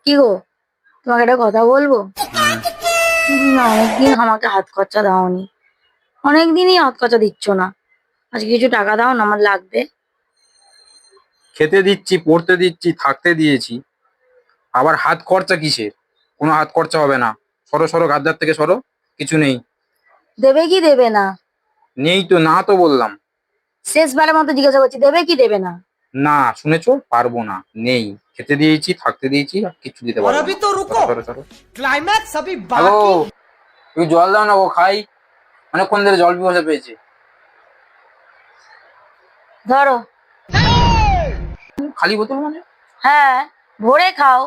কি গো, তোমাকে একটা কথা বলবো? হুম। তুমি না অনেকদিন আমাকে হাত খরচা দাওনি। অনেকদিনই হাত খরচা দিচ্ছ না। আজকে কিছু টাকা দাও না, আমার লাগবে। খেতে দিচ্ছি, পড়তে দিচ্ছি, থাকতে দিয়েছি, আবার হাত খরচা কিসের? কোনো হাত খরচা হবে না। সরো সরো, গাদ্দার থেকে সরো। কিছু নেই। দেবে কি দেবে না? নেই তো, না তো বললাম। শেষবারের মতো জিজ্ঞাসা করছি, দেবে কি দেবে না? না, শুনেছো? পারবো না। নেই। খেতে দিয়েছি, থাকতে দিয়েছি, আর কিছু দিতে और পারবো अभी না। तो সরো रुको, সরো সরো। क्लाइमैक्स अभी হ্যালো, बाकी। তুই জল দাও না, ও খাই। অনেকক্ষণ ধরে জল পিপাসা পেয়েছে। ধরো। খালি বোতল মানে? হ্যাঁ, ভরে খাও।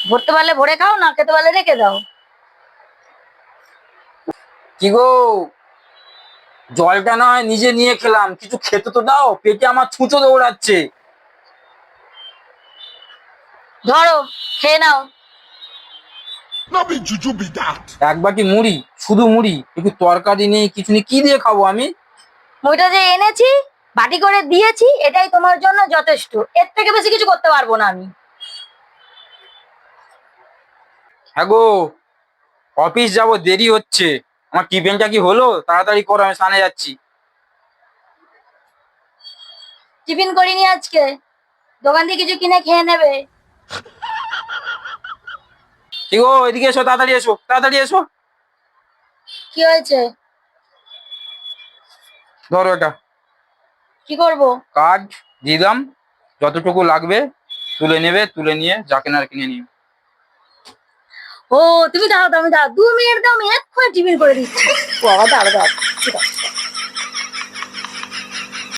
ভরতে পারলে ভরে খাও, না খেতে পারলে রেখে দাও। কি গো, জলটা না হয় নিজে নিয়ে খেলাম, কিছু খেতে তো দাও, পেটে আমার ছুঁচো দৌড়াচ্ছে। ধরো, খেয়ে নাও। Not be juju be that. এক বাটি মুড়ি, শুধু মুড়ি, একটু তরকারি নেই, কিছু নেই, কি দিয়ে খাবো আমি? মুইটা যে এনেছি, বাটি করে দিয়েছি, এটাই তোমার জন্য যথেষ্ট। এর থেকে বেশি কিছু করতে পারবো না আমি। হ্যাঁ গো, অফিস যাব, দেরি হচ্ছে। আমার টিফিনটা কি হলো? তাড়াতাড়ি করো, আমি স্নানে যাচ্ছি। টিফিন করিনি আজকে, দোকান থেকে কিছু কিনে খেয়ে নেবে। কি গো, এদিকে এসো, তাড়াতাড়ি এসো, তাড়াতাড়ি এসো। কি হয়েছে? ধরো এটা। কি করব? কার্ড দিলাম, যতটুকু লাগবে তুলে নেবে, তুলে নিয়ে যা কেনার কিনে নিও। ও, তুমি দাও দাও, আমি দাও, 2 মিনিট দাও, আমি এক্ষুনি টিফিন করে দিচ্ছি। বাবা, দাঁড়া দাঁড়া, ঠিক আছে।